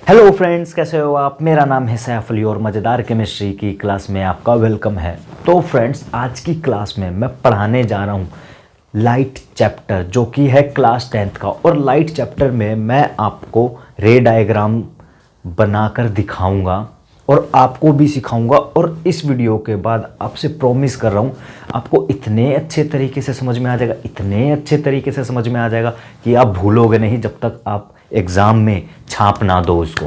Hello friends, कैसे हो आप। मेरा नाम है सैफ अली और मज़ेदार केमिस्ट्री की क्लास में आपका वेलकम है। तो फ्रेंड्स, आज की क्लास में मैं पढ़ाने जा रहा हूँ लाइट चैप्टर, जो कि है क्लास 10th का। और लाइट चैप्टर में मैं आपको रे डायग्राम बनाकर दिखाऊंगा और आपको भी सिखाऊंगा। और इस वीडियो के बाद आपसे प्रॉमिस कर रहा हूँ, आपको इतने अच्छे तरीके से समझ में आ जाएगा, इतने अच्छे तरीके से समझ में आ जाएगा कि आप भूलोगे नहीं जब तक आप एग्ज़ाम में छाप ना दो इसको।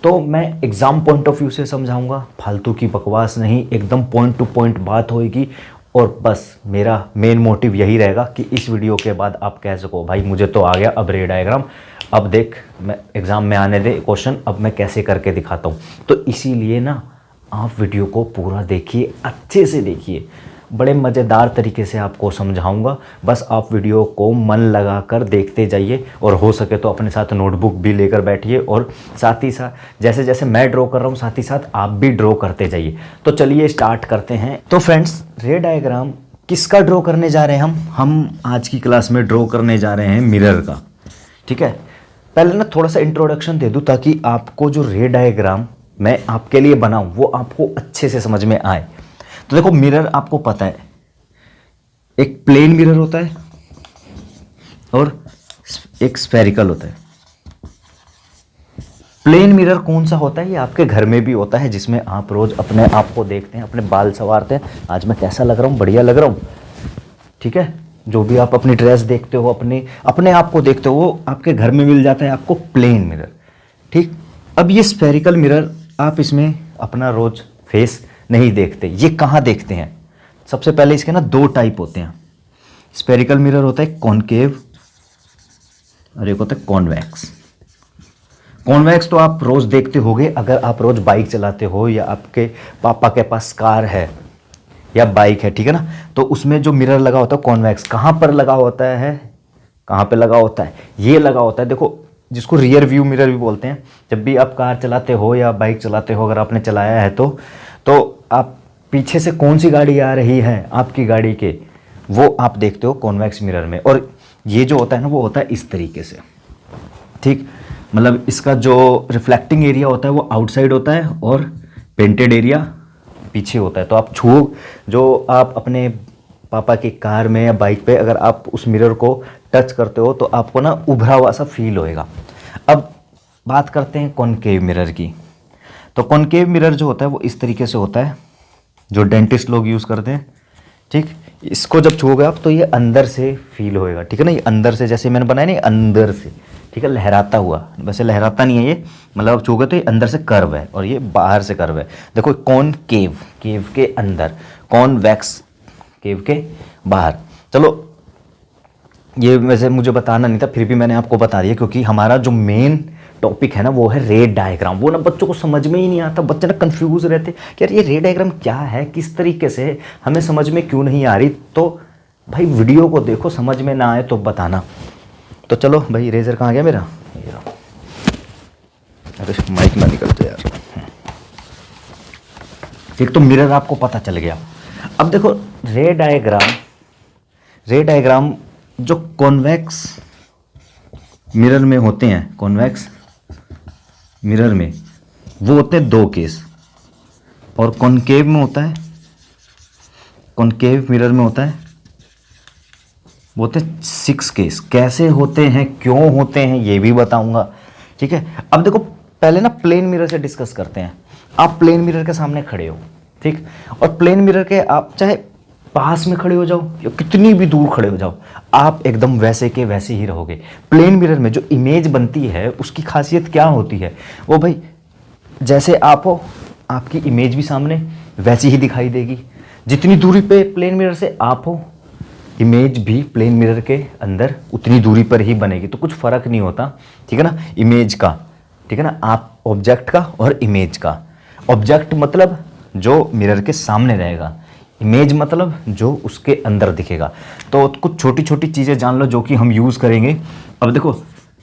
तो मैं एग्ज़ाम पॉइंट ऑफ व्यू से समझाऊंगा, फालतू की बकवास नहीं, एकदम पॉइंट टू पॉइंट बात होएगी। और बस मेरा मेन मोटिव यही रहेगा कि इस वीडियो के बाद आप कह सको भाई मुझे तो आ गया अब रे डायग्राम, अब देख मैं एग्ज़ाम में आने दे क्वेश्चन, अब मैं कैसे करके दिखाता हूँ। तो इसीलिए ना आप वीडियो को पूरा देखिए, अच्छे से देखिए, बड़े मज़ेदार तरीके से आपको समझाऊंगा। बस आप वीडियो को मन लगा कर देखते जाइए और हो सके तो अपने साथ नोटबुक भी लेकर बैठिए और साथ ही साथ जैसे जैसे मैं ड्रॉ कर रहा हूँ साथ ही साथ आप भी ड्रॉ करते जाइए। तो चलिए स्टार्ट करते हैं। तो फ्रेंड्स, रे डायग्राम किसका ड्रॉ करने जा रहे हैं हम आज की क्लास में ड्रॉ करने जा रहे हैं मिरर का। ठीक है, पहले ना थोड़ा सा इंट्रोडक्शन दे दूँ ताकि आपको जो रे डायग्राम मैं आपके लिए बनाऊँ वो आपको अच्छे से समझ में आए। तो देखो, मिरर आपको पता है एक प्लेन मिरर होता है और एक स्फेरिकल होता है। प्लेन मिरर कौन सा होता है, ये आपके घर में भी होता है, जिसमें आप रोज अपने आप को देखते हैं, अपने बाल संवारते हैं। आज मैं कैसा लग रहा हूँ, बढ़िया लग रहा हूँ, ठीक है। जो भी आप अपनी ड्रेस देखते हो, अपने आप को देखते हो, वो आपके घर में मिल जाता है आपको प्लेन मिरर। ठीक, अब ये स्फेरिकल मिरर, आप इसमें अपना रोज फेस नहीं देखते। ये कहाँ देखते हैं? सबसे पहले इसके ना दो टाइप होते हैं। स्फेरिकल मिरर होता है कॉनकेव और एक होता है कॉन्वेक्स। कॉन्वेक्स तो आप रोज देखते होगे, अगर आप रोज बाइक चलाते हो या आपके पापा के पास कार है या बाइक है, ठीक है ना, तो उसमें जो मिरर लगा होता है कॉन्वेक्स, कहाँ पर लगा होता है, कहाँ पे लगा होता है, ये लगा होता है, देखो, जिसको रियर व्यू मिरर भी बोलते हैं। जब भी आप कार चलाते हो या बाइक चलाते हो, अगर आपने चलाया है तो आप पीछे से कौन सी गाड़ी आ रही है आपकी गाड़ी के, वो आप देखते हो कॉन्वेक्स मिरर में। और ये जो होता है ना, वो होता है इस तरीके से। ठीक, मतलब इसका जो रिफ्लेक्टिंग एरिया होता है वो आउटसाइड होता है और पेंटेड एरिया पीछे होता है। तो आप जो आप अपने पापा की कार में या बाइक पे अगर आप उस मिरर को टच करते हो तो आपको ना उभरा हुआ सा फील होएगा। अब बात करते हैं कॉनकेव मिरर की। तो कॉनकेव मिरर जो होता है वो इस तरीके से होता है, जो डेंटिस्ट लोग यूज़ करते हैं। ठीक, इसको जब छूओगे आप तो ये अंदर से फील होएगा, ठीक है ना, ये अंदर से, जैसे मैंने बनाया ना, अंदर से, ठीक है, लहराता हुआ। वैसे लहराता नहीं है ये, मतलब आप छूओगे तो ये अंदर से कर्व है और ये बाहर से कर्व है। देखो, कॉनकेव, केव के अंदर, कॉनवेक्स, केव के बाहर। चलो, ये वैसे मुझे बताना नहीं था, फिर भी मैंने आपको बता दिया, क्योंकि हमारा जो मेन टॉपिक है ना वो है रे डायग्राम। वो ना बच्चों को समझ में ही नहीं आता, बच्चे ना कंफ्यूज रहते कि यार ये रे डायग्राम क्या है, किस तरीके से, हमें समझ में क्यों नहीं आ रही। तो भाई वीडियो को देखो, समझ में ना आए तो बताना। तो चलो भाई, रेजर कहाँ गया मेरा, अरे माइक ना निकल जाए यार। ठीक, तो मिरर आपको पता चल गया। अब देखो, रे डायग्राम जो कॉन्वेक्स मिरर में होते हैं, कॉन्वेक्स मिरर में वो होते हैं 2 केस, और कॉनकेव में होता है, कॉनकेव मिरर में होता है वो होते हैं 6 केस। कैसे होते हैं, क्यों होते हैं, ये भी बताऊंगा। ठीक है, अब देखो, पहले ना प्लेन मिरर से डिस्कस करते हैं। आप प्लेन मिरर के सामने खड़े हो, ठीक, और प्लेन मिरर के आप चाहे पास में खड़े हो जाओ या कितनी भी दूर खड़े हो जाओ, आप एकदम वैसे के वैसे ही रहोगे। प्लेन मिरर में जो इमेज बनती है उसकी खासियत क्या होती है, वो भाई जैसे आप हो, आपकी इमेज भी सामने वैसी ही दिखाई देगी। जितनी दूरी पे प्लेन मिरर से आप हो, इमेज भी प्लेन मिरर के अंदर उतनी दूरी पर ही बनेगी। तो कुछ फर्क नहीं होता, ठीक है ना, इमेज का, ठीक है ना, आप ऑब्जेक्ट का और इमेज का। ऑब्जेक्ट मतलब जो मिरर के सामने रहेगा, इमेज मतलब जो उसके अंदर दिखेगा। तो कुछ छोटी छोटी चीज़ें जान लो जो कि हम यूज़ करेंगे। अब देखो,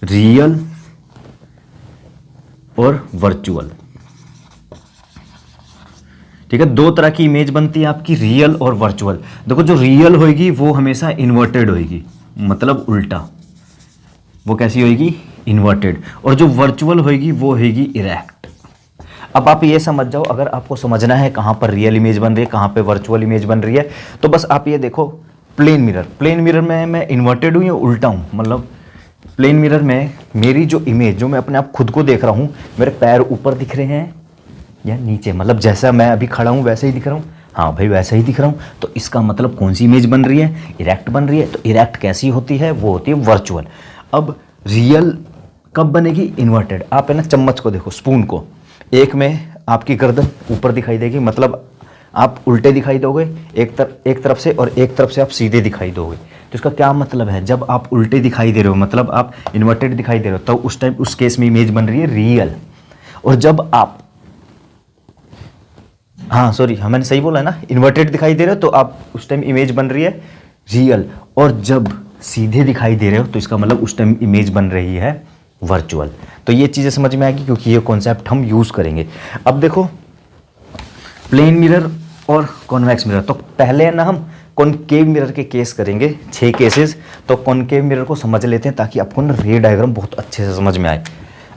रियल और वर्चुअल, ठीक है, 2 तरह की इमेज बनती है आपकी, रियल और वर्चुअल। देखो, जो रियल होएगी वो हमेशा इन्वर्टेड होएगी, मतलब उल्टा। वो कैसी होएगी, इन्वर्टेड, और जो वर्चुअल होगी वो होगी इरेक्ट। अब आप ये समझ जाओ, अगर आपको समझना है कहाँ पर रियल इमेज बन रही है, कहाँ पे वर्चुअल इमेज बन रही है, तो बस आप ये देखो, प्लेन मिरर, प्लेन मिरर में मैं इन्वर्टेड हूँ या उल्टा हूँ, मतलब प्लेन मिरर में मेरी जो इमेज, जो मैं अपने आप खुद को देख रहा हूँ, मेरे पैर ऊपर दिख रहे हैं या नीचे, मतलब जैसा मैं अभी खड़ा हूँ वैसे ही दिख रहा हूँ, हाँ भाई वैसा ही दिख रहा हूँ, तो इसका मतलब कौन सी इमेज बन रही है, इरेक्ट बन रही है। तो इरेक्ट कैसी होती है, वो होती है वर्चुअल। अब रियल कब बनेगी, इन्वर्टेड। आप है ना चम्मच को देखो, स्पून को, एक में आपकी गर्दन ऊपर दिखाई देगी, मतलब आप उल्टे दिखाई दोगे एक तरफ से, और एक तरफ से आप सीधे दिखाई दोगे। तो इसका क्या मतलब है, जब आप उल्टे दिखाई दे रहे हो, मतलब आप इन्वर्टेड दिखाई दे रहे हो, तो उस टाइम उस केस में इमेज बन रही है रियल। और जब आप, हाँ सॉरी, हाँ मैंने सही बोला है ना, इन्वर्टेड दिखाई दे रहे हो तो आप उस टाइम इमेज बन रही है रियल। और जब सीधे दिखाई दे रहे हो तो इसका मतलब उस टाइम इमेज बन रही है वर्चुअल। तो ये चीज़ें समझ में आएगी, क्योंकि ये कॉन्सेप्ट हम यूज़ करेंगे। अब देखो, प्लेन मिरर और कॉन्वेक्स मिरर, तो पहले ना हम कॉनकेव मिरर के केस करेंगे, 6 केसेस। तो कॉनकेव मिरर को समझ लेते हैं ताकि आपको ना रे डायग्राम बहुत अच्छे से समझ में आए।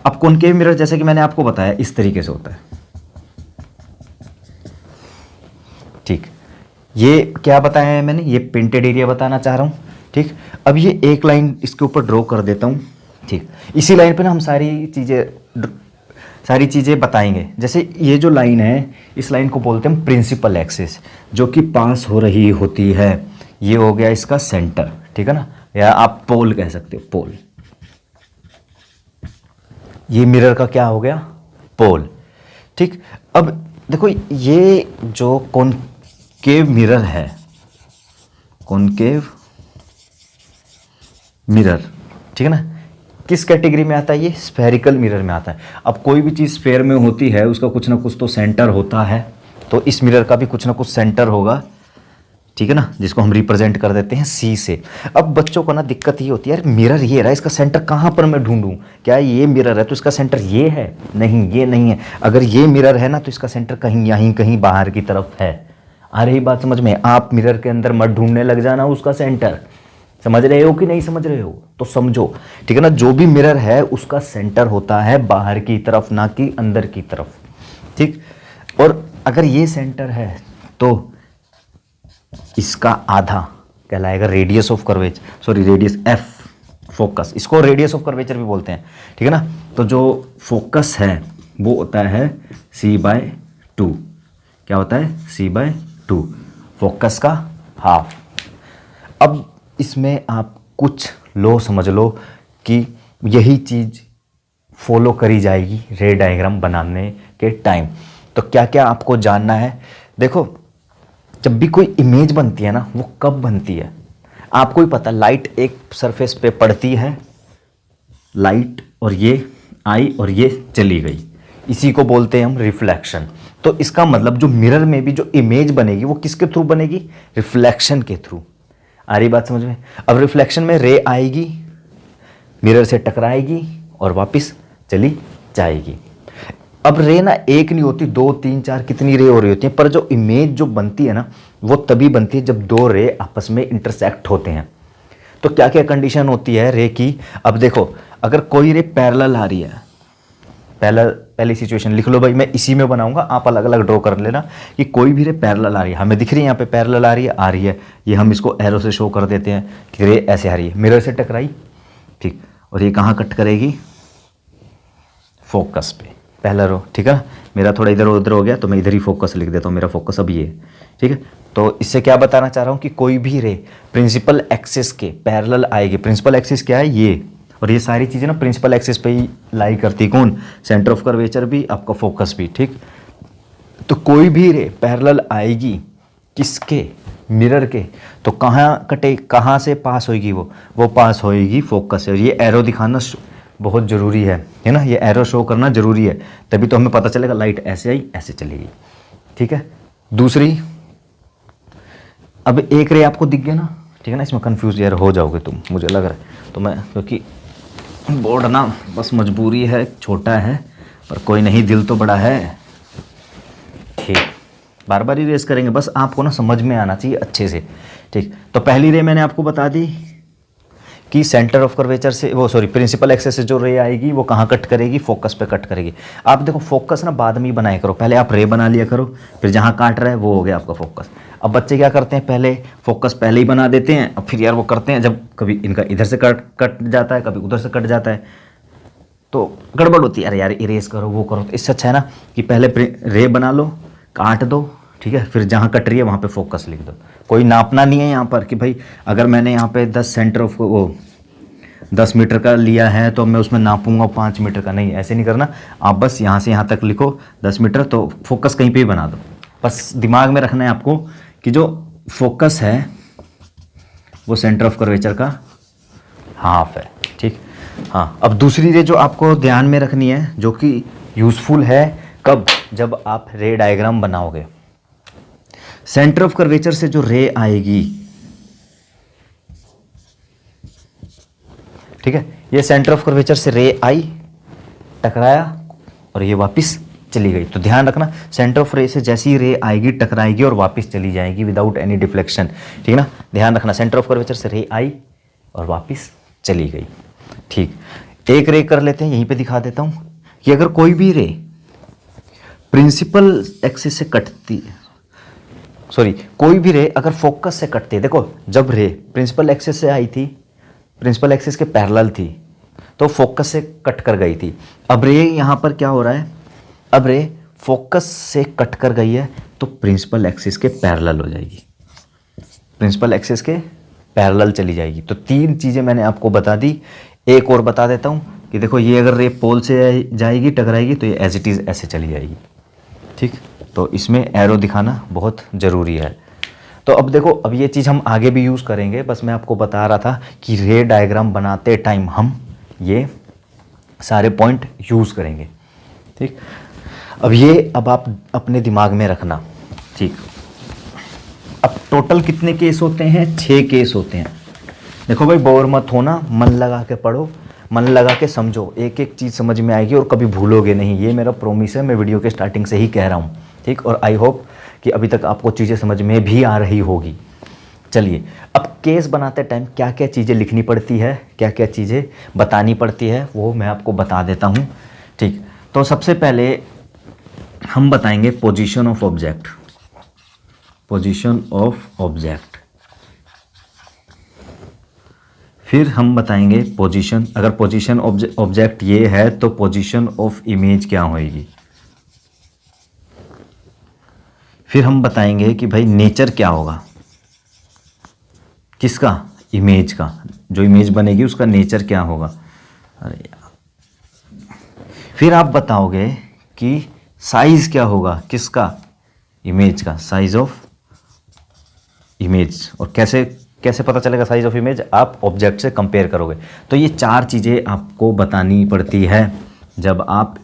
अब कॉनकेव मिरर जैसे कि मैंने आपको बताया इस तरीके से होता है, ठीक। ये क्या बताया है मैंने, ये पेंटेड एरिया बताना चाह रहा हूँ, ठीक। अब ये एक लाइन इसके ऊपर ड्रॉ कर देता हूँ, ठीक। इसी लाइन पे ना हम सारी चीज़ें बताएंगे। जैसे ये जो लाइन है, इस लाइन को बोलते हैं प्रिंसिपल एक्सिस, जो कि पास हो रही होती है। ये हो गया इसका सेंटर, ठीक है ना, या आप पोल कह सकते हो, पोल। ये मिरर का क्या हो गया, पोल, ठीक। अब देखो, ये जो कॉनकेव मिरर है, कॉनकेव मिरर, ठीक है ना, किस कैटेगरी में आता है, ये स्फेरिकल मिरर में आता है। अब कोई भी चीज़ स्फेयर में होती है, उसका कुछ ना कुछ तो सेंटर होता है, तो इस मिरर का भी कुछ ना कुछ सेंटर होगा, ठीक है ना, जिसको हम रिप्रेजेंट कर देते हैं सी से। अब बच्चों को ना दिक्कत ये होती है, यार मिरर ये रहा, इसका सेंटर कहाँ पर मैं ढूंढूं, क्या ये मिरर है तो इसका सेंटर ये है, नहीं ये नहीं है। अगर ये मिरर है ना तो इसका सेंटर कहीं यहीं कहीं बाहर की तरफ है। आ रही बात समझ में, आप मिरर के अंदर मत ढूंढने लग जाना उसका सेंटर। समझ रहे हो कि नहीं समझ रहे हो, तो समझो, ठीक है ना। जो भी मिरर है उसका सेंटर होता है बाहर की तरफ, ना कि अंदर की तरफ, ठीक। और अगर ये सेंटर है तो इसका आधा कहलाएगा radius of curvature, sorry radius F, focus, इसको रेडियस ऑफ कर्वेचर भी बोलते हैं, ठीक है ना। तो जो फोकस है वो होता है c/2, क्या होता है, c/2, फोकस का हाफ। अब इसमें आप कुछ लो समझ लो कि यही चीज़ फॉलो करी जाएगी रे डायग्राम बनाने के टाइम। तो क्या क्या आपको जानना है, देखो, जब भी कोई इमेज बनती है ना, वो कब बनती है आपको ही पता। लाइट एक सरफेस पे पड़ती है, लाइट, और ये आई और ये चली गई, इसी को बोलते हैं हम रिफ्लेक्शन। तो इसका मतलब जो मिरर में भी जो इमेज बनेगी वो किसके थ्रू बनेगी, रिफ्लेक्शन के थ्रू। आ रही बात समझ में। अब रिफ्लेक्शन में रे आएगी, मिरर से टकराएगी और वापस चली जाएगी। अब रे ना एक नहीं होती, 2 3 4 कितनी रे हो रही होती हैं, पर जो इमेज जो बनती है ना, वो तभी बनती है जब 2 रे आपस में इंटरसेक्ट होते हैं। तो क्या क्या कंडीशन होती है रे की। अब देखो, अगर कोई रे पैरेलल आ रही है, पहली सिचुएशन लिख लो भाई, मैं इसी में बनाऊंगा, आप अलग अलग ड्रॉ कर लेना कि कोई भी रे पैरेलल आ रही है, हमें दिख रही है यहाँ पे पैरेलल आ रही है, ये हम इसको एरो से शो कर देते हैं कि रे ऐसे आ रही है, मिरर से टकराई, ठीक, और ये कहाँ कट करेगी, फोकस पे, पहला रो, ठीक है ना। मेरा थोड़ा इधर उधर हो गया तो मैं इधर ही फोकस लिख देता हूँ, मेरा फोकस अब ये, ठीक है। तो इससे क्या बताना चाह रहा हूँ कि कोई भी रे प्रिंसिपल एक्सिस के पैरेलल आएगी। प्रिंसिपल एक्सिस क्या है, ये, और ये सारी चीज़ें ना प्रिंसिपल एक्सिस पे ही लाई करती, कौन, सेंटर ऑफ कर्वेचर भी, आपका फोकस भी, ठीक। तो कोई भी रे पैरेलल आएगी किसके, मिरर के, तो कहाँ कटे, कहाँ से पास होएगी, वो पास होएगी फोकस से। और ये एरो दिखाना बहुत ज़रूरी है ना, ये एरो शो करना ज़रूरी है, तभी तो हमें पता चलेगा लाइट ऐसे आई ऐसे चलेगी, ठीक है। दूसरी, अब एक रे आपको दिख गया ना, ठीक है ना, इसमें कंफ्यूज यार हो जाओगे तुम, मुझे लग रहा है, तो मैं, क्योंकि बोर्ड ना बस मजबूरी है, छोटा है, पर कोई नहीं, दिल तो बड़ा है, ठीक। बार बार ही रेस करेंगे, बस आपको ना समझ में आना चाहिए अच्छे से, ठीक। तो पहली रे मैंने आपको बता दी कि सेंटर ऑफ कर्वेचर से वो सॉरी प्रिंसिपल एक्सेस से जो रे आएगी वो कहाँ कट करेगी, फोकस पे कट करेगी। आप देखो फोकस ना बाद में ही बनाया करो, पहले आप रे बना लिया करो, फिर जहाँ काट रहा है वो हो गया आपका फोकस। अब बच्चे क्या करते हैं, पहले फोकस पहले ही बना देते हैं, अब फिर यार वो करते हैं जब कभी इनका इधर से कट जाता है, कभी उधर से कट जाता है, तो गड़बड़ होती है। अरे यार इरेज करो, वो करो। तो इससे अच्छा है ना कि पहले रे बना लो, काट दो, ठीक है, फिर जहाँ कट रही है वहाँ पे फोकस लिख दो। कोई नापना नहीं है यहाँ पर कि भाई अगर मैंने यहाँ पे 10 सेंटर ऑफ वो 10 मीटर का लिया है तो मैं उसमें नापूंगा 5 मीटर का, नहीं, ऐसे नहीं करना। आप बस यहाँ से यहाँ तक लिखो 10 मीटर, तो फोकस कहीं पे ही बना दो। बस दिमाग में रखना है आपको कि जो फोकस है वो सेंटर ऑफ कर्वेचर का हाफ है, ठीक। हाँ, अब दूसरी रे जो आपको ध्यान में रखनी है, जो कि यूज़फुल है, कब, जब आप रे डायग्राम बनाओगे। सेंटर ऑफ कर्वेचर से जो रे आएगी, ठीक है, ये सेंटर ऑफ कर्वेचर से रे आई, टकराया और ये वापस चली गई। तो ध्यान रखना, सेंटर ऑफ रे से जैसी रे आएगी टकराएगी और वापस चली जाएगी विदाउट एनी डिफ्लेक्शन, ठीक ना। ध्यान रखना, सेंटर ऑफ कर्वेचर से रे आई और वापस चली गई, ठीक। एक रे कर लेते हैं, यहीं पे दिखा देता हूं कि अगर कोई भी रे प्रिंसिपल एक्सिस से कटती है, सॉरी कोई भी रे अगर फोकस से कटती है, देखो जब रे प्रिंसिपल एक्सिस से आई थी, प्रिंसिपल एक्सिस के पैरेलल थी, तो फोकस से कट कर गई थी। अब रे यहाँ पर क्या हो रहा है, अब रे फोकस से कट कर गई है तो प्रिंसिपल एक्सिस के पैरेलल हो जाएगी, प्रिंसिपल एक्सिस के पैरेलल चली जाएगी। तो 3 चीज़ें मैंने आपको बता दी। एक और बता देता हूँ कि देखो ये अगर रे पोल से जाएगी टकराएगी तो ये एज इट इज़ ऐसे चली जाएगी, ठीक। तो इसमें एरो दिखाना बहुत ज़रूरी है। तो अब देखो, अब ये चीज़ हम आगे भी यूज़ करेंगे, बस मैं आपको बता रहा था कि रे डायग्राम बनाते टाइम हम ये सारे पॉइंट यूज़ करेंगे, ठीक। अब आप अपने दिमाग में रखना, ठीक। अब टोटल कितने केस होते हैं, 6 केस होते हैं। देखो भाई बोर मत होना, मन लगा के पढ़ो, मन लगा के समझो, एक एक चीज़ समझ में आएगी और कभी भूलोगे नहीं, ये मेरा प्रॉमिस है, मैं वीडियो के स्टार्टिंग से ही कह रहा हूँ, ठीक। और आई होप कि अभी तक आपको चीज़ें समझ में भी आ रही होगी। चलिए, अब केस बनाते टाइम क्या क्या चीज़ें लिखनी पड़ती है, क्या क्या चीज़ें बतानी पड़ती है, वो मैं आपको बता देता हूँ, ठीक। तो सबसे पहले हम बताएंगे position of object, position of object. फिर हम बताएंगे पोजीशन, अगर पोजीशन ऑब्जेक्ट ये है तो पोजीशन ऑफ इमेज क्या होएगी। फिर हम बताएंगे कि भाई नेचर क्या होगा, किसका, इमेज का, जो इमेज बनेगी उसका नेचर क्या होगा। अरे यार, फिर आप बताओगे कि साइज क्या होगा, किसका, इमेज का, साइज ऑफ इमेज। और कैसे कैसे पता चलेगा साइज ऑफ इमेज, आप ऑब्जेक्ट से कंपेयर करोगे। तो ये 4 चीज़ें आपको बतानी पड़ती है जब आप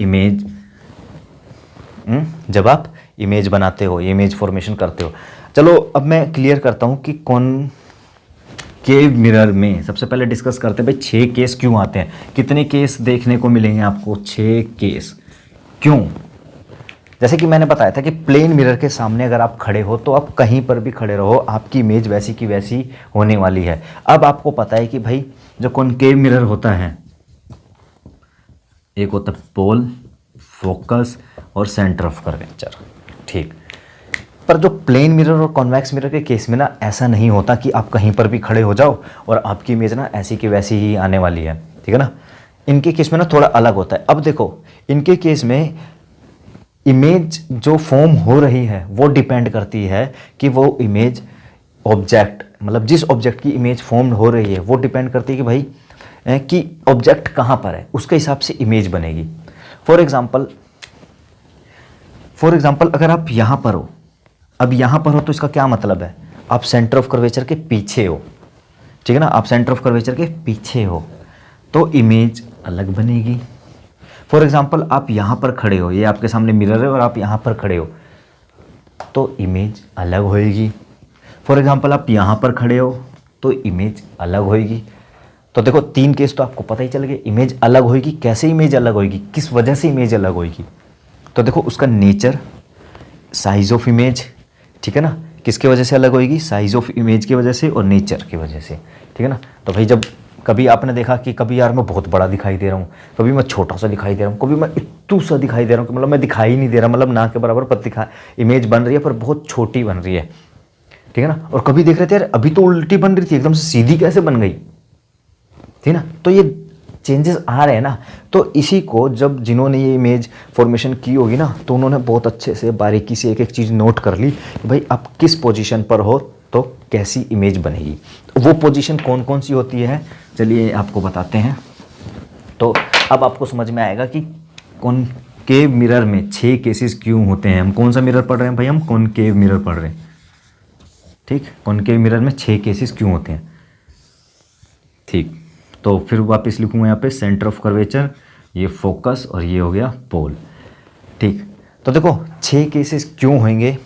इमेज बनाते हो, इमेज फॉर्मेशन करते हो। चलो अब मैं क्लियर करता हूँ कि कॉनकेव मिरर में सबसे पहले डिस्कस करते हैं भाई 6 केस क्यों आते हैं, कितने केस देखने को मिलेंगे आपको, 6 केस। क्यों, जैसे कि मैंने बताया था कि प्लेन मिरर के सामने अगर आप खड़े हो तो आप कहीं पर भी खड़े रहो, आपकी इमेज वैसी की वैसी होने वाली है। अब आपको पता है कि भाई जो कॉनकेव मिरर होता है, एक होता है पोल, फोकस और सेंटर ऑफ कर्वेचर, ठीक। पर जो प्लेन मिरर और कॉन्वेक्स मिरर के केस में ना ऐसा नहीं होता कि आप कहीं पर भी खड़े हो जाओ और आपकी इमेज ना ऐसी की वैसी ही आने वाली है, ठीक है ना। इनके केस में ना थोड़ा अलग होता है। अब देखो, इनके केस में इमेज जो फॉर्म हो रही है वो डिपेंड करती है कि वो इमेज ऑब्जेक्ट, मतलब जिस ऑब्जेक्ट की इमेज फॉर्म हो रही है वो डिपेंड करती है कि भाई कि ऑब्जेक्ट कहाँ पर है, उसके हिसाब से इमेज बनेगी। फॉर एग्जाम्पल अगर आप यहाँ पर हो, अब यहाँ पर हो तो इसका क्या मतलब है, आप सेंटर ऑफ कर्वेचर के पीछे हो, ठीक है ना। आप सेंटर ऑफ कर्वेचर के पीछे हो तो इमेज अलग बनेगी। फॉर एग्जाम्पल आप यहाँ पर खड़े हो, ये आपके सामने मिरर है और आप यहाँ पर खड़े हो तो इमेज अलग होएगी। फॉर एग्जाम्पल आप यहाँ पर खड़े हो तो इमेज अलग होएगी। तो देखो 3 केस तो आपको पता ही चल गया, इमेज अलग होएगी। कैसे इमेज अलग होएगी, किस वजह से इमेज अलग होएगी, तो देखो उसका नेचर, साइज ऑफ इमेज, ठीक है ना। किसके वजह से अलग होएगी, साइज ऑफ इमेज की वजह से और नेचर की वजह से, ठीक है ना। तो भाई जब कभी आपने देखा कि कभी यार मैं बहुत बड़ा दिखाई दे रहा हूँ, कभी मैं छोटा सा दिखाई दे रहा हूँ, कभी मैं इतू सा दिखाई दे रहा हूँ कि मतलब मैं दिखाई नहीं दे रहा, मतलब ना के बराबर पर दिखा इमेज बन रही है पर बहुत छोटी बन रही है, ठीक है ना। और कभी देख रहे थे यार अभी तो उल्टी बन रही थी, एकदम से सीधी कैसे बन गई, ठीक ना। तो ये चेंजेस आ रहे हैं ना। तो इसी को जब जिन्होंने ये इमेज फॉर्मेशन की होगी ना, तो उन्होंने बहुत अच्छे से बारीकी से एक एक चीज़ नोट कर ली कि भाई आप किस पोजीशन पर हो तो कैसी इमेज बनेगी। वो पोजीशन कौन कौन सी होती है, चलिए आपको बताते हैं। तो अब आपको समझ में आएगा कि कॉनकेव मिरर में 6 केसेस क्यों होते हैं। हम कौन सा मिरर पढ़ रहे हैं भाई, हम कॉनकेव मिरर पढ़ रहे हैं, ठीक। कॉनकेव मिरर में 6 केसेस क्यों होते हैं, ठीक। तो फिर वापस लिखूंगा यहाँ पे सेंटर ऑफ कर्वेचर, ये फोकस और ये हो गया पोल, ठीक। तो देखो 6 केसेस क्यों होंगे।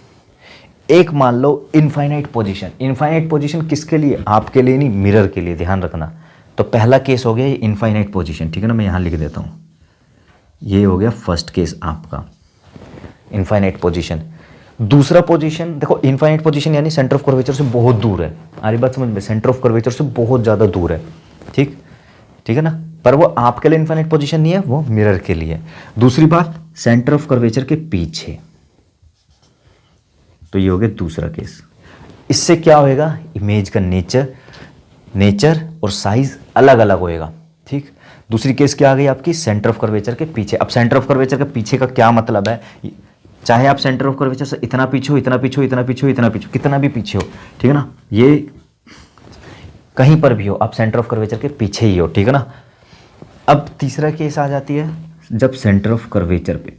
एक मान लो इनफाइनाइट पोजीशन, इनफाइनाइट पोजीशन किसके लिए, आपके लिए नहीं, मिरर के लिए, ध्यान रखना। तो पहला केस हो गया ये इनफाइनाइट पोजीशन, ठीक है ना। मैं यहाँ लिख देता हूँ, ये हो गया फर्स्ट केस आपका इनफाइनाइट पोजीशन। दूसरा पोजीशन देखो, इनफाइनाइट पोजीशन यानी सेंटर ऑफ कर्वेचर से बहुत दूर है, आरी बात समझ में, सेंटर ऑफ कर्वेचर से बहुत ज़्यादा दूर है, ठीक, ठीक है ना। पर वो आपके लिए इनफाइनाइट पोजीशन नहीं है, वो मिरर के लिए। दूसरी बात, सेंटर ऑफ कर्वेचर के पीछे, तो ये हो गया दूसरा केस। इससे क्या होएगा, इमेज का नेचर और साइज अलग अलग होएगा, ठीक। दूसरी केस क्या आ गई आपकी, सेंटर ऑफ कर्वेचर के पीछे। अब सेंटर ऑफ कर्वेचर के पीछे का क्या मतलब है, चाहे आप सेंटर ऑफ कर्वेचर से इतना पीछे हो, इतना पीछे हो, इतना पीछे हो, इतना पीछे हो, कितना भी पीछे हो, ठीक है ना, ये कहीं पर भी हो, आप सेंटर ऑफ कर्वेचर के पीछे ही हो, ठीक है ना। अब तीसरा केस आ जाती है जब सेंटर ऑफ कर्वेचर पे,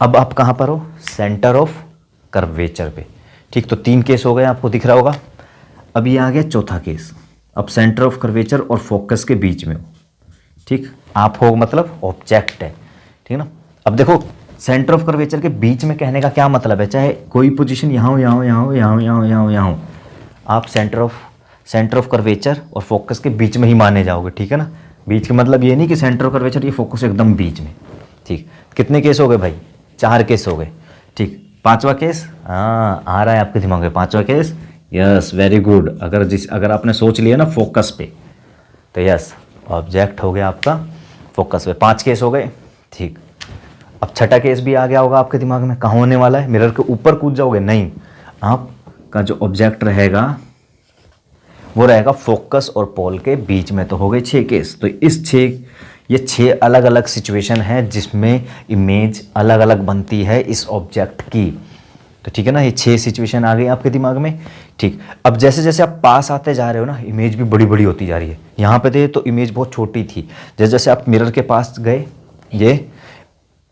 अब आप कहां पर हो, सेंटर ऑफ कर्वेचर पे, ठीक। तो 3 केस हो गए, आपको दिख रहा होगा। अब ये आ गया चौथा केस, अब सेंटर ऑफ कर्वेचर और फोकस के बीच में हो, ठीक। आप हो मतलब ऑब्जेक्ट है, ठीक है ना। अब देखो सेंटर ऑफ कर्वेचर के बीच में कहने का क्या मतलब है, चाहे कोई पोजीशन यहाँ हो, यहाँ हो, यहाँ हो, यहाँ हो, यहाँ हो, यहाँ हो, यहाँ हो, आप सेंटर ऑफ कर्वेचर और फोकस के बीच में ही माने जाओगे, ठीक है ना। बीच का मतलब ये नहीं कि सेंटर ऑफ कर्वेचर ये फोकस एकदम बीच में, ठीक। कितने केस हो गए भाई, 4 केस हो गए, ठीक। 5वां केस, हाँ आ रहा है आपके दिमाग में 5वां केस, यस वेरी गुड। अगर आपने सोच लिया ना फोकस पे, तो यस ऑब्जेक्ट हो गया आपका फोकस पे। 5 केस हो गए, ठीक। अब छठा केस भी आ गया होगा आपके दिमाग में, कहाँ होने वाला है, मिरर के ऊपर कूद जाओगे, नहीं, आपका जो ऑब्जेक्ट रहेगा वो रहेगा फोकस और पोल के बीच में। तो हो गए 6 केस। तो ये 6 अलग अलग सिचुएशन है जिसमें इमेज अलग अलग बनती है इस ऑब्जेक्ट की। तो ठीक है ना, ये 6 सिचुएशन आ गई आपके दिमाग में, ठीक। अब जैसे जैसे आप पास आते जा रहे हो ना, इमेज भी बड़ी बड़ी होती जा रही है। यहाँ पे थे तो इमेज बहुत छोटी थी, जैसे जैसे आप मिरर के पास गए, ये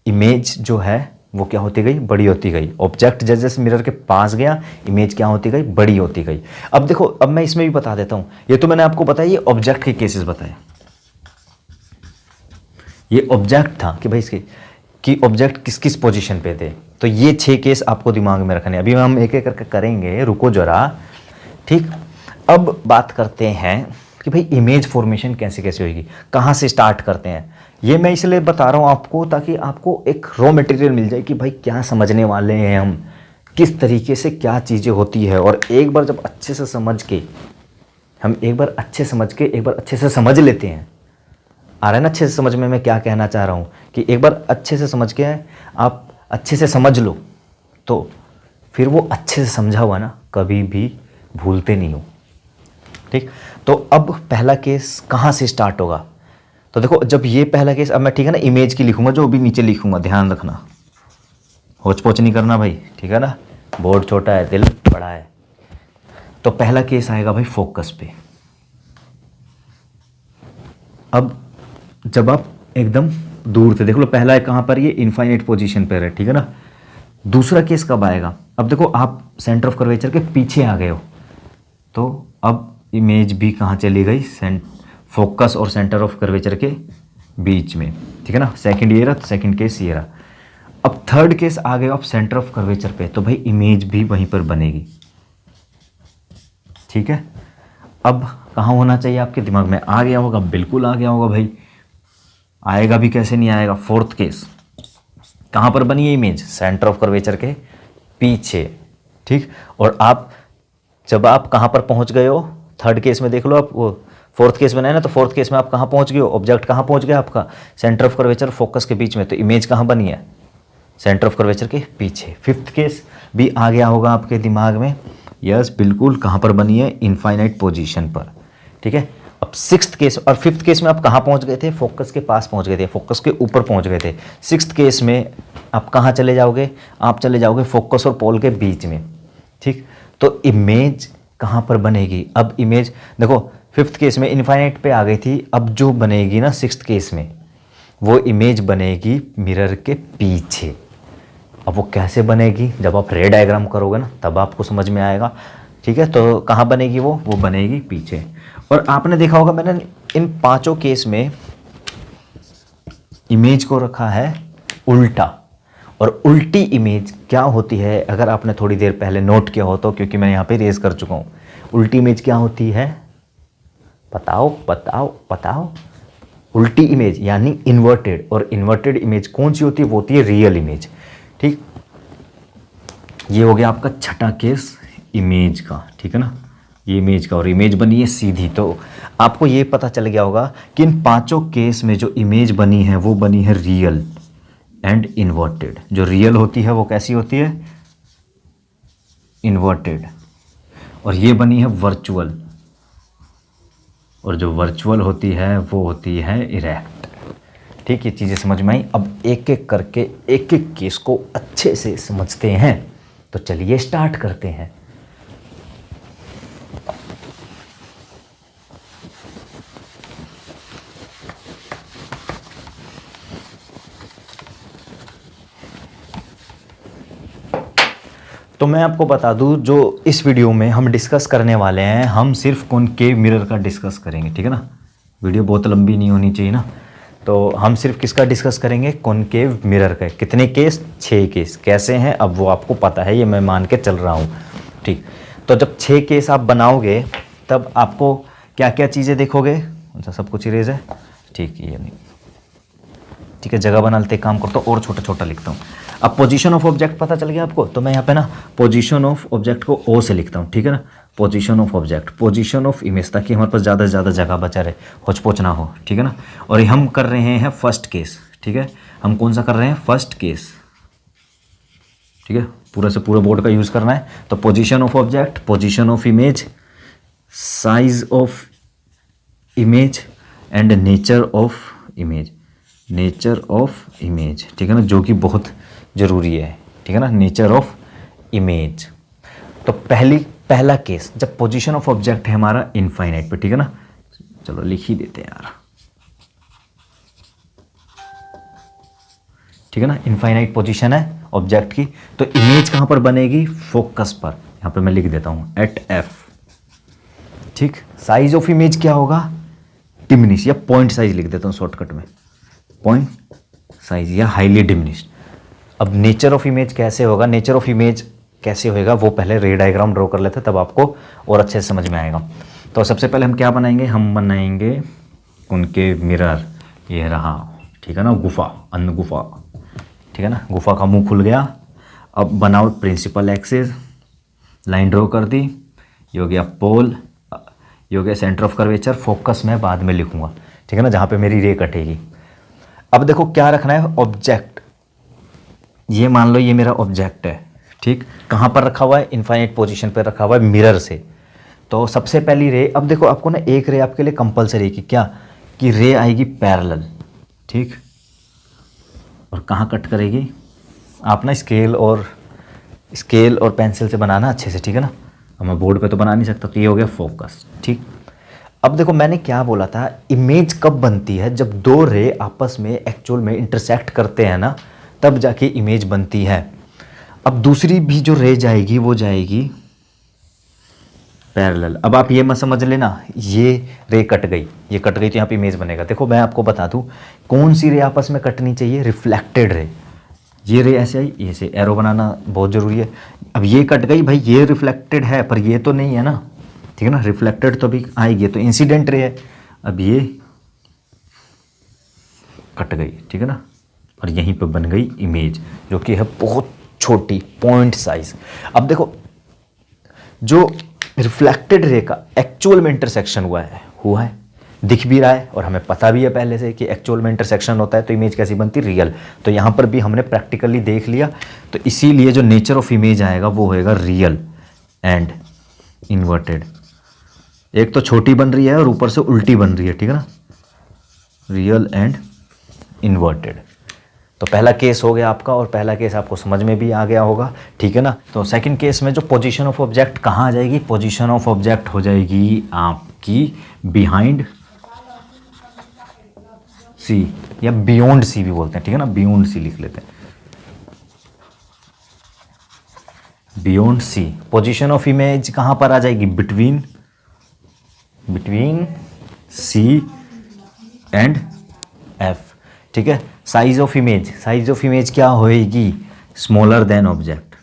इमेज जो है वो क्या होती गई, बड़ी होती गई। ऑब्जेक्ट जैसे जैसे मिरर के पास गया, इमेज क्या होती गई, बड़ी होती गई। अब देखो, अब मैं इसमें भी बता देता हूँ, ये तो मैंने आपको बताया, ये ऑब्जेक्ट के केसेस बताए, ये ऑब्जेक्ट था कि भाई इसके कि ऑब्जेक्ट किस किस पोजीशन पे थे। तो ये 6 केस आपको दिमाग में रखने, अभी हम एक एक करके करेंगे, रुको जरा, ठीक। अब बात करते हैं कि भाई इमेज फॉर्मेशन कैसे कैसे होगी, कहाँ से स्टार्ट करते हैं। ये मैं इसलिए बता रहा हूँ आपको ताकि आपको एक रॉ मटेरियल मिल जाए कि भाई क्या समझने वाले हैं हम, किस तरीके से क्या चीज़ें होती है। और एक बार जब अच्छे से समझ के हम एक बार अच्छे से समझ लेते हैं, आ रहा है ना अच्छे से समझ में मैं क्या कहना चाह रहा हूँ, कि एक बार अच्छे से समझ के आप अच्छे से समझ लो, तो फिर वो अच्छे से समझा हुआ ना कभी भी भूलते नहीं हो, ठीक। तो अब पहला केस कहाँ से स्टार्ट होगा, तो देखो जब ये पहला केस, अब मैं ठीक है ना इमेज की लिखूंगा, जो अभी नीचे लिखूंगा ध्यान रखना, होच पोच नहीं करना भाई, ठीक है ना, बोर्ड छोटा है दिल बड़ा है। तो पहला केस आएगा भाई फोकस पे। अब जब आप एकदम दूर थे, देख लो पहला है कहाँ पर, ये इनफाइनाइट पोजीशन पर है, ठीक है ना। दूसरा केस कब आएगा, अब देखो आप सेंटर ऑफ कर्वेचर के पीछे आ गए हो, तो अब इमेज भी कहाँ चली गई, फोकस और सेंटर ऑफ कर्वेचर के बीच में, ठीक है ना। सेकंड ये रहा, सेकंड केस ये रहा। अब थर्ड केस आ गए आप सेंटर ऑफ कर्वेचर पे, तो भाई इमेज भी वहीं पर बनेगी, ठीक है। अब कहाँ होना चाहिए, आपके दिमाग में आ गया होगा, बिल्कुल आ गया होगा भाई, आएगा भी कैसे नहीं आएगा। फोर्थ केस कहाँ पर बनी है इमेज, सेंटर ऑफ कर्वेचर के पीछे, ठीक। और आप जब आप कहाँ पर पहुँच गए हो, थर्ड केस में देख लो आप, वो फोर्थ केस में है ना, तो फोर्थ केस में आप कहाँ पहुँच गए हो, ऑब्जेक्ट कहाँ पहुँच गया आपका, सेंटर ऑफ कर्वेचर फोकस के बीच में, तो इमेज कहाँ बनी है, सेंटर ऑफ कर्वेचर के पीछे। फिफ्थ केस भी आ गया होगा आपके दिमाग में, यस बिल्कुल, कहाँ पर बनी है, इनफाइनाइट पोजीशन पर, ठीक है। अब सिक्स्थ केस और फिफ्थ केस में आप कहाँ पहुँच गए थे, फोकस के पास पहुँच गए थे, फोकस के ऊपर पहुँच गए थे। सिक्स्थ केस में आप कहाँ चले जाओगे, आप चले जाओगे फोकस और पोल के बीच में, ठीक। तो इमेज कहाँ पर बनेगी, अब इमेज देखो फिफ्थ केस में इनफाइनाइट पे आ गई थी, अब जो बनेगी ना सिक्स्थ केस में, वो इमेज बनेगी मिरर के पीछे। अब वो कैसे बनेगी, जब आप रे डायग्राम करोगे ना तब आपको समझ में आएगा, ठीक है। तो कहाँ बनेगी वो बनेगी पीछे। और आपने देखा होगा मैंने इन पांचों केस में इमेज को रखा है उल्टा, और उल्टी इमेज क्या होती है, अगर आपने थोड़ी देर पहले नोट किया हो तो, क्योंकि मैं यहाँ पे रेज कर चुका हूँ, उल्टी इमेज क्या होती है, बताओ बताओ बताओ। उल्टी इमेज यानी इन्वर्टेड, और इन्वर्टेड इमेज कौन सी होती है, वो होती है रियल इमेज, ठीक। ये हो गया आपका छठा केस इमेज का, ठीक है ना, ये इमेज का, और इमेज बनी है सीधी। तो आपको ये पता चल गया होगा कि इन पांचों केस में जो इमेज बनी है वो बनी है रियल एंड इन्वर्टेड। जो रियल होती है वो कैसी होती है, इन्वर्टेड, और ये बनी है वर्चुअल, और जो वर्चुअल होती है वो होती है इरेक्ट, ठीक। ये चीज़ें समझ में आई। अब एक एक करके एक एक केस को अच्छे से समझते हैं, तो चलिए स्टार्ट करते हैं। तो मैं आपको बता दूं, जो इस वीडियो में हम डिस्कस करने वाले हैं, हम सिर्फ कॉनकेव मिरर का डिस्कस करेंगे, ठीक है ना। वीडियो बहुत लंबी नहीं होनी चाहिए ना, तो हम सिर्फ किसका डिस्कस करेंगे, कॉनकेव मिरर का। कितने केस, 6 केस। कैसे हैं अब वो आपको पता है, ये मैं मान के चल रहा हूँ, ठीक। तो जब 6 केस आप बनाओगे तब आपको क्या क्या चीज़ें देखोगे, अच्छा सब कुछ इरेज है, ठीक, ये नहीं, ठीक है, जगह बना लेते, काम करता हूँ और छोटा छोटा लिखता हूँ। अब पोजीशन ऑफ ऑब्जेक्ट पता चल गया आपको, तो मैं यहाँ पे ना पोजीशन ऑफ ऑब्जेक्ट को ओ से लिखता हूँ, ठीक है ना। Position of object, position of image, ताकि हमारे पास ज़्यादा से ज़्यादा जगह बचा रहे, होच पोच ना हो, ठीक है ना। और ये हम कर रहे हैं फर्स्ट केस, ठीक है। हम कौन सा कर रहे हैं, फर्स्ट केस, ठीक है। पूरा से पूरा बोर्ड का यूज़ करना है। तो position of object, position of image, size of image and nature of image, nature of image, ठीक है ना, जो कि बहुत ज़रूरी है, ठीक है ना, नेचर ऑफ इमेज। तो पहला केस, जब पोजीशन ऑफ ऑब्जेक्ट है हमारा इनफाइनाइट पे, ठीक है ना, चलो लिख ही देते हैं यार, ठीक है ना, इनफाइनाइट पोजीशन है ऑब्जेक्ट की। तो इमेज कहाँ पर बनेगी, फोकस पर, यहाँ पे मैं लिख देता हूँ एट एफ, ठीक। साइज ऑफ इमेज क्या होगा, डिमिनिश, या पॉइंट साइज लिख देता हूँ शॉर्टकट में, पॉइंट साइज या हाईली डिमिनिश्ड। अब नेचर ऑफ इमेज कैसे होगा, नेचर ऑफ इमेज कैसे होएगा, वो पहले रे डायग्राम ड्रॉ कर लेते हैं, तब आपको और अच्छे से समझ में आएगा। तो सबसे पहले हम क्या बनाएंगे, हम बनाएंगे उनके मिरर, ये रहा, ठीक है ना, गुफा, अन्न गुफा, ठीक है ना, गुफा का मुंह खुल गया। अब बनाओ प्रिंसिपल एक्सिस, लाइन ड्रॉ कर दी, ये हो गया पोल, ये हो गया सेंटर ऑफ कर्वेचर, फोकस मैं बाद में लिखूंगा, ठीक है ना, जहाँ पे मेरी रे कटेगी। अब देखो क्या रखना है, ऑब्जेक्ट, ये मान लो ये मेरा ऑब्जेक्ट है, ठीक। कहाँ पर रखा हुआ है, इनफाइनाइट पोजीशन पर रखा हुआ है मिरर से। तो सबसे पहली रे, अब देखो आपको ना एक रे आपके लिए कंपलसरी की, क्या कि रे आएगी पैरेलल, ठीक। और कहाँ कट करेगी, आप ना स्केल और पेंसिल से बनाना अच्छे से, ठीक है ना, अब मैं बोर्ड पे तो बना नहीं सकता। तो ये हो गया फोकस, ठीक। अब देखो मैंने क्या बोला था, इमेज कब बनती है, जब दो रे आपस में एक्चुअल में इंटरसेक्ट करते हैं ना, तब जाके इमेज बनती है। अब दूसरी भी जो रे जाएगी वो जाएगी पैरेलल। अब आप ये मत समझ लेना ये रे कट गई, ये कट गई तो यहाँ पे इमेज बनेगा। देखो मैं आपको बता दूँ कौन सी रे आपस में कटनी चाहिए, रिफ्लेक्टेड रे। ये रे ऐसे आई, ये से एरो बनाना बहुत ज़रूरी है। अब ये कट गई भाई, ये रिफ्लेक्टेड है पर ये तो नहीं है ना, ठीक है ना, रिफ्लेक्टेड तो अभी आएगी, तो इंसिडेंट रे है। अब ये कट गई, ठीक है ना, और यहीं पे बन गई इमेज, जो कि है बहुत छोटी, पॉइंट साइज। अब देखो जो रिफ्लेक्टेड रे का एक्चुअल में इंटरसेक्शन हुआ है, दिख भी रहा है और हमें पता भी है पहले से कि एक्चुअल में इंटरसेक्शन होता है, तो इमेज कैसी बनती, रियल। तो यहाँ पर भी हमने प्रैक्टिकली देख लिया, तो इसीलिए जो नेचर ऑफ इमेज आएगा वो होएगा रियल एंड इन्वर्टेड। एक तो छोटी बन रही है और ऊपर से उल्टी बन रही है, ठीक है ना, रियल एंड इन्वर्टेड। तो पहला केस हो गया आपका, और पहला केस आपको समझ में भी आ गया होगा, ठीक है ना। तो सेकंड केस में जो पोजीशन ऑफ ऑब्जेक्ट कहाँ आ जाएगी, पोजीशन ऑफ ऑब्जेक्ट हो जाएगी आपकी बिहाइंड सी, या बियॉन्ड सी भी बोलते हैं, ठीक है ना, बियॉन्ड सी लिख लेते हैं, beyond C. Position of image कहाँ पर आ जाएगी, बिटवीन सी एंड एफ, ठीक है। साइज ऑफ इमेज क्या होएगी, smaller than object,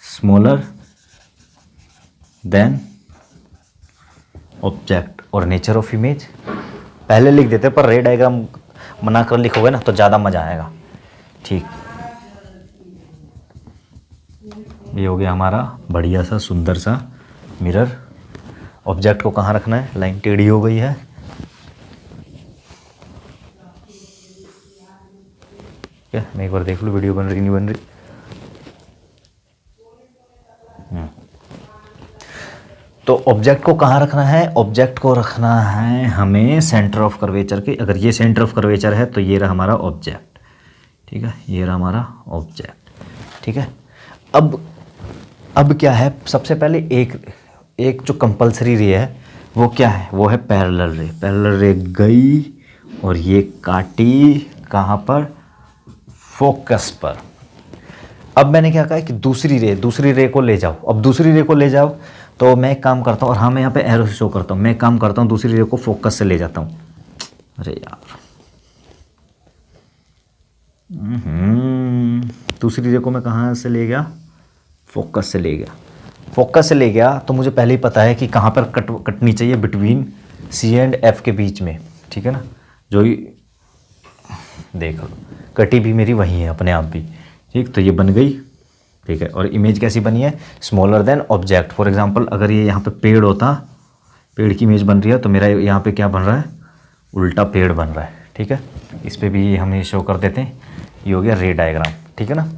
smaller than object. और नेचर ऑफ इमेज पहले लिख देते, पर रे डायग्राम बनाकर लिखोगे ना तो ज़्यादा मजा आएगा, ठीक। ये हो गया हमारा बढ़िया सा सुंदर सा मिरर। ऑब्जेक्ट को कहाँ रखना है, लाइन टेढ़ी हो गई है, क्या मैं एक बार देख लूँ वीडियो बन रही नहीं बन रही। तो ऑब्जेक्ट को कहाँ रखना है, ऑब्जेक्ट को रखना है हमें सेंटर ऑफ कर्वेचर के। अगर ये सेंटर ऑफ कर्वेचर है तो ये रहा हमारा ऑब्जेक्ट, ठीक है, ये रहा हमारा ऑब्जेक्ट, ठीक है। अब क्या है, सबसे पहले एक जो कंपलसरी रे है वो क्या है, वो है पैरेलल रे। पैरेलल रे गई और ये काटी कहाँ पर, फोकस पर। अब मैंने क्या कहा कि दूसरी रे को ले जाओ। अब दूसरी रे को ले जाओ तो मैं एक काम करता हूँ, और हाँ मैं यहाँ पे एरो शो करता हूँ, मैं एक काम करता हूँ दूसरी रे को फोकस से ले जाता हूँ। अरे यार, दूसरी रे को मैं कहाँ से ले गया, फोकस से ले गया। तो मुझे पहले ही पता है कि कहाँ पर कटनी चाहिए, बिटवीन सी एंड एफ के बीच में, ठीक है ना। जो ही देख लो कटी भी मेरी वही है अपने आप भी, ठीक। तो ये बन गई, ठीक है। और इमेज कैसी बनी है, smaller than object. For example अगर ये यहाँ पे पेड़ होता, पेड़ की इमेज बन रही है, तो मेरा यहाँ पे क्या बन रहा है, उल्टा पेड़ बन रहा है, ठीक है। इस पर भी हम ये शो कर देते हैं, ये हो गया रे डायग्राम, ठीक है ना।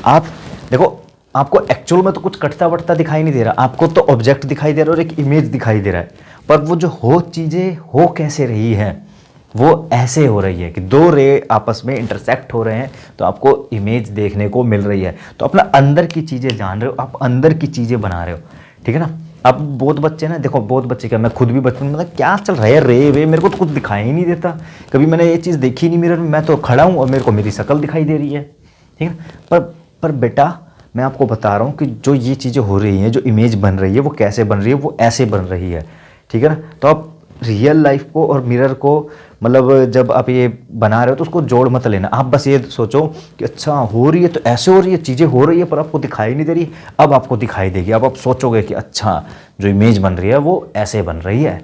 आप देखो, आपको एक्चुअल में तो कुछ कटता वटता दिखाई नहीं दे रहा, आपको तो ऑब्जेक्ट दिखाई दे रहा है और एक इमेज दिखाई दे रहा है, पर वो जो चीज़ें हो कैसे रही है, वो ऐसे हो रही है कि दो रे आपस में इंटरसेक्ट हो रहे हैं, तो आपको इमेज देखने को मिल रही है। तो अपना अंदर की चीज़ें जान रहे हो, आप अंदर की चीज़ें बना रहे हो, ठीक है ना। अब बहुत बच्चे ना, देखो बहुत बच्चे क्या, मैं खुद भी बचपन में मतलब क्या चल रहा है रे वे, मेरे को तो कुछ दिखाई ही नहीं देता, कभी मैंने ये चीज़ देखी नहीं मिरर में, मैं तो खड़ा हूँ और मेरे को मेरी शक्ल दिखाई दे रही है, ठीक है। पर बेटा मैं आपको बता रहा हूँ कि जो ये चीज़ें हो रही हैं, जो इमेज बन रही है वो कैसे बन रही है, वो ऐसे बन रही है, ठीक है ना। तो आप रियल लाइफ को और मिरर को, मतलब जब आप ये बना रहे हो तो उसको जोड़ मत लेना, आप बस ये सोचो कि अच्छा हो रही है तो ऐसे हो रही है, चीज़ें हो रही है पर आपको दिखाई नहीं दे रही, अब आपको दिखाई देगी। अब आप सोचोगे कि अच्छा जो इमेज बन रही है वो ऐसे बन रही है,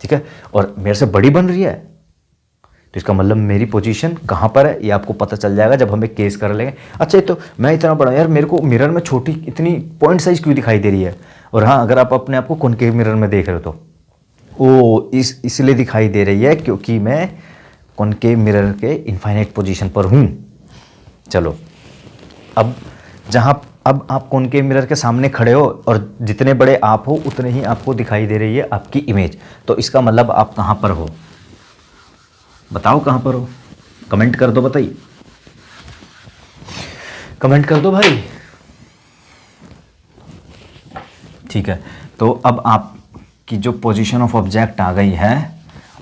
ठीक है, और मेरे से बड़ी बन रही है, तो इसका मतलब मेरी पोजीशन कहाँ पर है ये आपको पता चल जाएगा जब हम एक केस कर लेंगे। अच्छा ये तो मैं इतना बड़ा, यार मेरे को मिरर में छोटी इतनी पॉइंट साइज क्यों दिखाई दे रही है। और हाँ, अगर आप अपने आप को कॉनकेव मिरर में देख रहे हो तो इसलिए दिखाई दे रही है क्योंकि मैं कॉनकेव मिरर के इनफाइनाइट पोजीशन पर हूँ। चलो अब अब आप कॉनकेव मिरर के सामने खड़े हो और जितने बड़े आप हो उतने ही आपको दिखाई दे रही है आपकी इमेज। तो इसका मतलब आप कहाँ पर हो, बताओ कहाँ पर हो, कमेंट कर दो, बताइए, कमेंट कर दो भाई, ठीक है। तो अब आपकी जो पोजीशन ऑफ ऑब्जेक्ट आ गई है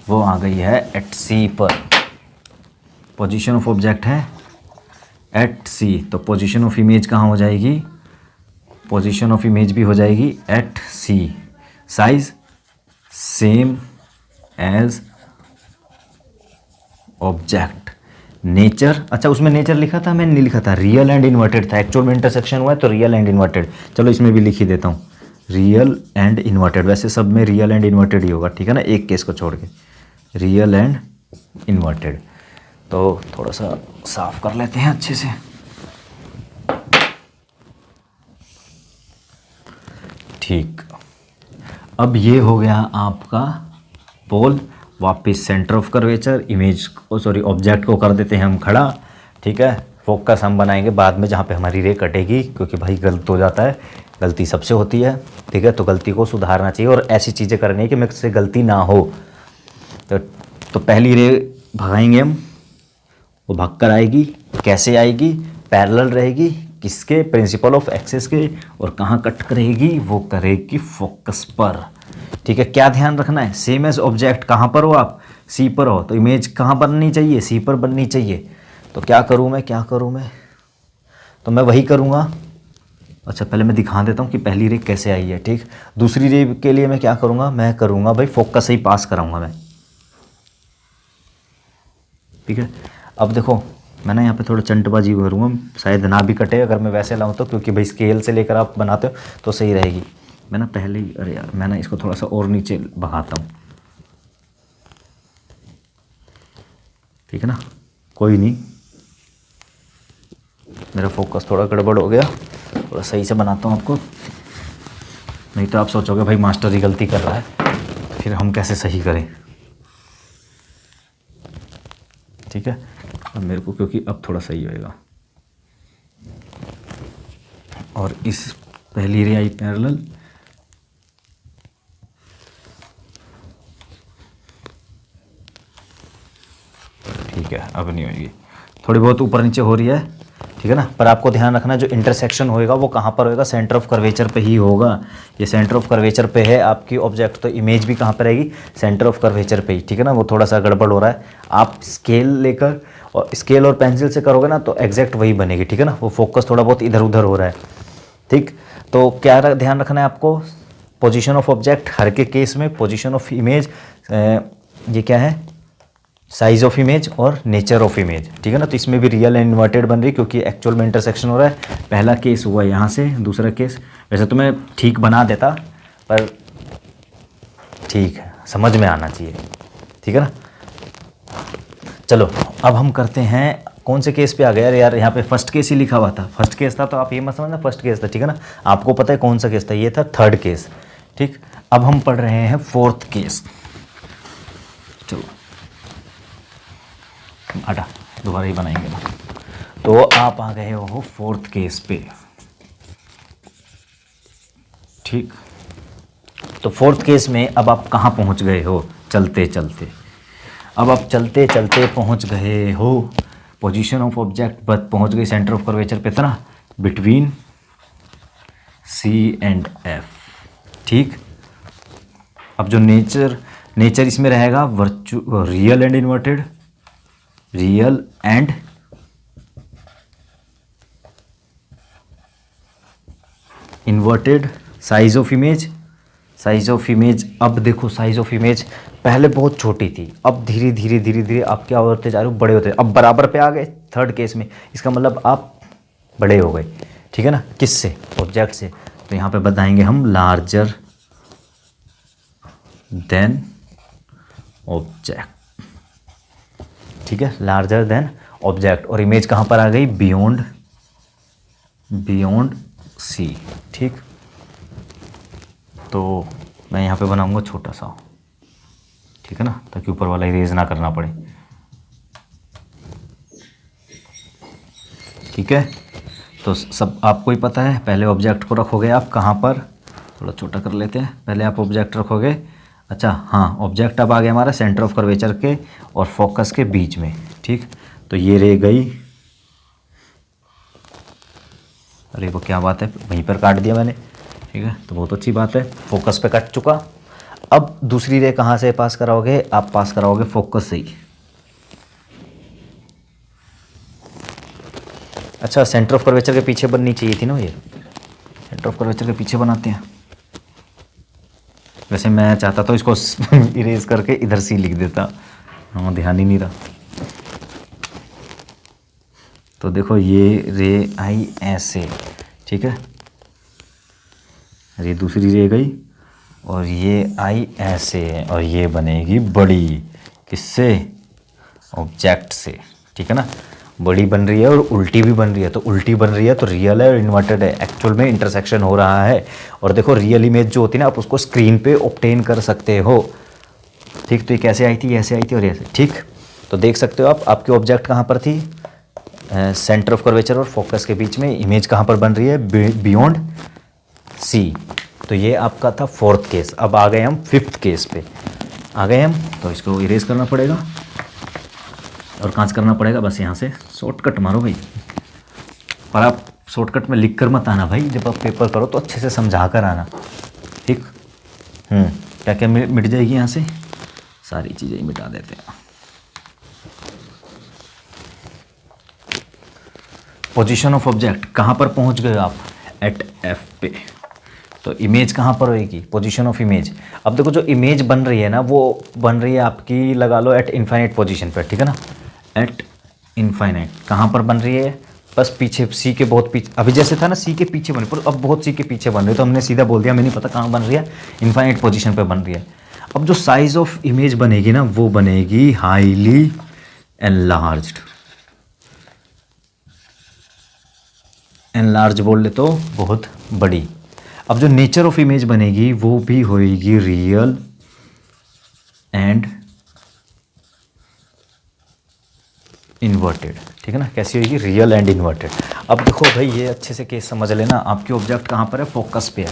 वो आ गई है एट सी पर, पोजीशन ऑफ ऑब्जेक्ट है एट सी, तो पोजीशन ऑफ इमेज कहाँ हो जाएगी, पोजीशन ऑफ इमेज भी हो जाएगी at C, size same as object, nature, अच्छा उसमें नेचर लिखा था, मैंने नहीं लिखा था, रियल एंड इन्वर्टेड था, एक्चुअल में इंटरसेक्शन हुआ है तो रियल एंड इन्वर्टेड, चलो इसमें भी लिख ही देता हूँ रियल एंड इन्वर्टेड, वैसे सब में रियल एंड इन्वर्टेड ही होगा, ठीक है ना, एक केस को छोड़ के रियल एंड इन्वर्टेड। तो थोड़ा सा साफ कर लेते हैं अच्छे से, ठीक, अब ये हो गया आपका पोल। वापस सेंटर ऑफ कर्वेचर, इमेज को सॉरी ऑब्जेक्ट को कर देते हैं हम खड़ा। ठीक है, फोकस हम बनाएंगे बाद में जहाँ पे हमारी रे कटेगी, क्योंकि भाई गलत हो जाता है, गलती सबसे होती है। ठीक है, तो गलती को सुधारना चाहिए और ऐसी चीज़ें करनी है कि मुझसे गलती ना हो। तो पहली रे भगाएंगे हम, वो भाग कर आएगी। कैसे आएगी? पैरेलल रहेगी किसके? प्रिंसिपल ऑफ एक्सिस के। और कहाँ कट करेगी? वो करेगी फोकस पर। ठीक है, क्या ध्यान रखना है? सेम एज ऑब्जेक्ट कहाँ पर हो आप? सी पर हो, तो इमेज कहाँ बननी चाहिए? सी पर बननी चाहिए। तो क्या करूँ मैं? तो मैं वही करूँगा। अच्छा, पहले मैं दिखा देता हूँ कि पहली रे कैसे आई है। ठीक, दूसरी रे के लिए मैं क्या करूँगा? मैं करूँगा भाई फोकस से ही पास कराऊँगा मैं। ठीक है, अब देखो मैं ना यहाँ पे थोड़ा चंटबाजी करूँगा, शायद ना भी कटे अगर मैं वैसे लाऊँ तो, क्योंकि भाई स्केल से लेकर आप बनाते हो तो सही रहेगी। मैं ना पहले ही, अरे यार मैं ना इसको थोड़ा सा और नीचे भगाता हूँ। ठीक है ना, कोई नहीं, मेरा फोकस थोड़ा गड़बड़ हो गया, थोड़ा सही से बनाता हूँ आपको, नहीं तो आप सोचोगे भाई मास्टर ही गलती कर रहा है, फिर हम कैसे सही करें। ठीक है, अब मेरे को क्योंकि अब थोड़ा सही होएगा। और इस पहली रे आई पैरेलल, ठीक है, अब नहीं होगी, थोड़ी बहुत ऊपर नीचे हो रही है। ठीक है ना, पर आपको ध्यान रखना जो इंटरसेक्शन होएगा वो कहाँ पर होएगा? सेंटर ऑफ कर्वेचर पे ही होगा। ये सेंटर ऑफ कर्वेचर पे है आपकी ऑब्जेक्ट, तो इमेज भी कहाँ पर रहेगी? सेंटर ऑफ कर्वेचर पे ही। ठीक है ना, वो थोड़ा सा गड़बड़ हो रहा है। आप स्केल लेकर और स्केल और पेंसिल से करोगे ना तो एग्जैक्ट वही बनेगी। ठीक है ना, वो फोकस थोड़ा बहुत इधर उधर हो रहा है। ठीक, तो क्या ध्यान रखना है आपको? पोजीशन ऑफ ऑब्जेक्ट हर के केस में, पोजीशन ऑफ इमेज, ये क्या है? साइज ऑफ इमेज और नेचर ऑफ इमेज। ठीक है ना, तो इसमें भी रियल एंड इन्वर्टेड बन रही क्योंकि एक्चुअल में इंटरसेक्शन हो रहा है। पहला केस हुआ यहाँ से, दूसरा केस वैसे तो मैं ठीक बना देता, पर ठीक है, समझ में आना चाहिए। ठीक है ना, चलो अब हम करते हैं, कौन से केस पे आ गया यार? यहाँ पे फर्स्ट केस ही लिखा हुआ था, फर्स्ट केस था, तो आप ये मत समझना फर्स्ट केस था। ठीक है ना, आपको पता है कौन सा केस था? ये था थर्ड केस। ठीक, अब हम पढ़ रहे हैं फोर्थ केस। चलो आटा दोबारा ही बनाएंगे ना। तो आप आ गए हो फोर्थ केस पे। ठीक, तो फोर्थ केस में अब आप कहाँ पहुँच गए हो? चलते चलते, अब आप चलते चलते पहुँच गए हो पोजीशन ऑफ ऑब्जेक्ट पर, पहुँच गए सेंटर ऑफ कर्वेचर पे था ना, बिटवीन सी एंड एफ। ठीक, अब जो नेचर इसमें रहेगा real and inverted, real and inverted. Size of image, अब देखो साइज ऑफ इमेज पहले बहुत छोटी थी, अब धीरे धीरे आप क्या होते जा रहे हो? बड़े होते, अब बराबर पे आ गए थर्ड केस में। इसका मतलब आप बड़े हो गए। ठीक है ना, किससे? ऑब्जेक्ट से। तो यहाँ पे बताएंगे हम लार्जर देन ऑब्जेक्ट। ठीक है, लार्जर देन ऑब्जेक्ट। और इमेज कहाँ पर आ गई? Beyond C. ठीक, तो मैं यहाँ पे बनाऊंगा छोटा सा। ठीक है ना, ताकि ऊपर वाला इरेज ना करना पड़े। ठीक है, तो सब आपको ही पता है। पहले ऑब्जेक्ट को रखोगे आप कहाँ पर? थोड़ा छोटा कर लेते हैं। पहले आप ऑब्जेक्ट रखोगे, अच्छा हाँ, ऑब्जेक्ट अब आ गया हमारा सेंटर ऑफ कर्वेचर के और फोकस के बीच में। ठीक, तो ये रह गई, अरे वो क्या बात है, वहीं पर काट दिया मैंने। ठीक है, तो बहुत अच्छी बात है, फोकस पे कट चुका। अब दूसरी रे कहाँ से पास कराओगे? आप पास कराओगे फोकस से ही। अच्छा, सेंटर ऑफ कर्वेचर के पीछे बननी चाहिए थी ना ये, सेंटर ऑफ कर्वेचर के पीछे बनाते हैं। वैसे मैं चाहता था इसको इरेज करके इधर सी लिख देता, हाँ ध्यान ही नहीं रहा। तो देखो ये रे आई ऐसे। ठीक है, ये दूसरी रे गई और ये आई ऐसे, और ये बनेगी बड़ी, किससे? ऑब्जेक्ट से। ठीक है ना, बड़ी बन रही है और उल्टी भी बन रही है, तो उल्टी बन रही है तो रियल है और इन्वर्टेड है, एक्चुअल में इंटरसेक्शन हो रहा है। और देखो रियल इमेज जो होती है ना, आप उसको स्क्रीन पे ऑब्टेन कर सकते हो। ठीक, तो ये कैसे आई थी, ऐसे आई थी और ऐसे। ठीक, तो देख सकते हो आप, आपकी ऑब्जेक्ट कहाँ पर थी, सेंटर ऑफ कर्वेचर और फोकस के बीच में। इमेज कहाँ पर बन रही है, बियॉन्ड सी। तो ये आपका था फोर्थ केस। अब आ गए हम फिफ्थ केस पे आ गए हम। तो इसको इरेज करना पड़ेगा और कहाँ से करना पड़ेगा, बस यहाँ से शॉर्टकट मारो भाई। पर आप शॉर्टकट में लिख कर मत आना भाई, जब आप पेपर करो तो अच्छे से समझा कर आना। ठीक, क्या क्या मिट जाएगी यहाँ से, सारी चीज़ें ही मिटा देते हैं। पोजीशन ऑफ ऑब्जेक्ट, कहाँ पर पहुँच गए आप, एट एफ पे। तो इमेज कहाँ पर होएगी, पोजीशन ऑफ इमेज। अब देखो जो इमेज बन रही है ना, वो बन रही है आपकी, लगा लो एट इनफाइनाइट पोजीशन पर, ठीक है ना, एट इनफाइनाइट। कहाँ पर बन रही है, बस पीछे, सी के बहुत पीछे। अभी जैसे था ना सी के पीछे बन, पर अब बहुत सी के पीछे बन रही है, तो हमने सीधा बोल दिया, हमें नहीं पता कहाँ बन रही है, इनफाइनाइट पोजीशन पे बन रही है। अब जो साइज ऑफ इमेज बनेगी ना, वो बनेगी हाईली एनलार्ज्ड। एनलार्ज बोल ले तो बहुत बड़ी। अब जो नेचर ऑफ इमेज बनेगी वो भी होएगी रियल एंड इन्वर्टेड। ठीक है ना, कैसी होगी, रियल एंड इन्वर्टेड। अब देखो भाई, ये अच्छे से केस समझ लेना। आपकी ऑब्जेक्ट कहाँ पर है, फोकस पे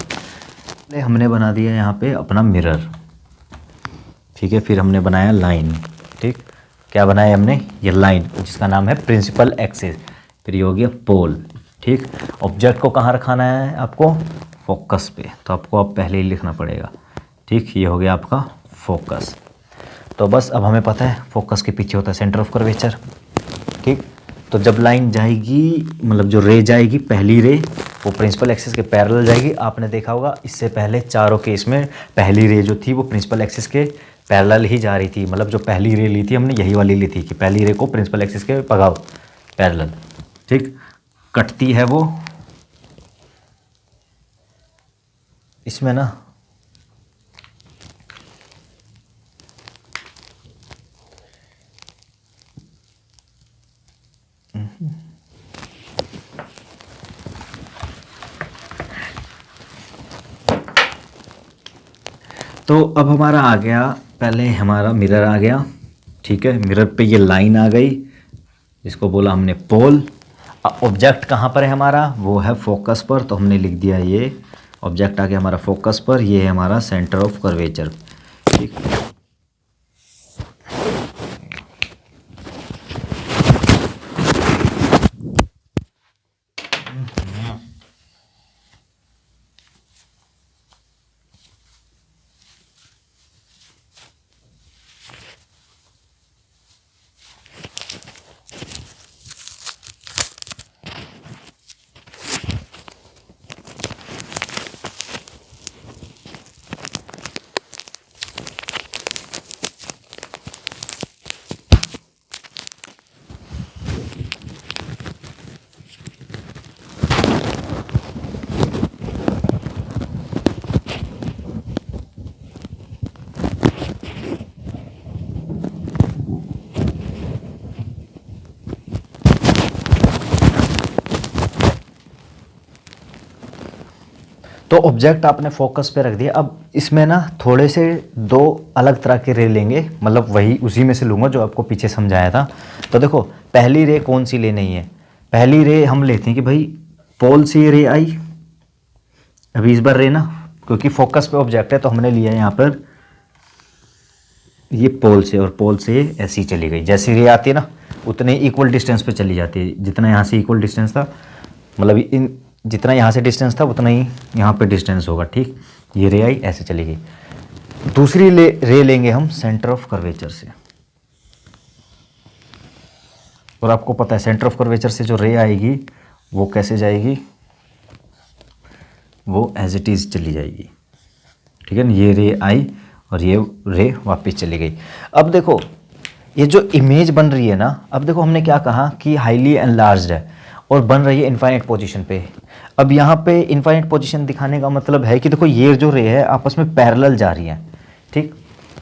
है। हमने बना दिया यहाँ पे अपना मिरर, ठीक है। फिर हमने बनाया लाइन, ठीक, क्या बनाया हमने, ये लाइन जिसका नाम है प्रिंसिपल एक्सिस। फिर ये हो गया पोल, ठीक। ऑब्जेक्ट को कहाँ रखाना है आपको, फोकस पे, तो आपको अब पहले ही लिखना पड़ेगा, ठीक। ये हो गया आपका फोकस। तो बस अब हमें पता है फोकस के पीछे होता है सेंटर ऑफ कर्वेचर, ठीक। तो जब लाइन जाएगी, मतलब जो रे जाएगी, पहली रे वो प्रिंसिपल एक्सिस के पैरेलल जाएगी। आपने देखा होगा इससे पहले चारों केस में पहली रे जो थी वो प्रिंसिपल एक्सिस के पैरेलल ही जा रही थी। मतलब जो पहली रे ली थी हमने, यही वाली ली थी कि पहली रे को प्रिंसिपल एक्सिस के भगाओ पैरेलल, ठीक। कटती है वो इसमें ना, तो अब हमारा आ गया, पहले हमारा मिरर आ गया, ठीक है। मिरर पे ये लाइन आ गई, जिसको बोला हमने पोल। ऑब्जेक्ट कहाँ पर है हमारा, वो है फोकस पर, तो हमने लिख दिया ये ऑब्जेक्ट आ गया हमारा फोकस पर। ये है हमारा सेंटर ऑफ कर्वेचर, ठीक। तो ऑब्जेक्ट आपने फोकस पे रख दिया। अब इसमें ना थोड़े से दो अलग तरह के रे लेंगे, मतलब वही उसी में से लूँगा जो आपको पीछे समझाया था। तो देखो पहली रे कौन सी लेनी है, पहली रे हम लेते हैं कि भाई पोल से रे आई। अभी इस बार रे ना, क्योंकि फोकस पे ऑब्जेक्ट है तो हमने लिया यहाँ पर ये पोल से, और पोल से ऐसी चली गई। जैसी रे आती है ना उतने इक्वल डिस्टेंस पे चली जाती है, जितना यहाँ से इक्वल डिस्टेंस था, मतलब इन जितना यहाँ से डिस्टेंस था उतना ही यहाँ पे डिस्टेंस होगा, ठीक। ये रे आई ऐसे चली गई। दूसरी रे लेंगे हम सेंटर ऑफ कर्वेचर से, और आपको पता है सेंटर ऑफ कर्वेचर से जो रे आएगी वो कैसे जाएगी, वो एज इट इज़ चली जाएगी, ठीक है ना। ये रे आई और ये रे वापस चली गई। अब देखो ये जो इमेज बन रही है ना, अब देखो हमने क्या कहा कि हाईली एनलार्ज्ड है और बन रही है इनफाइनाइट पोजीशन पे। अब यहाँ पे इनफाइनाइट पोजीशन दिखाने का मतलब है कि देखो ये जो रे है आपस में पैरेलल जा रही है, ठीक।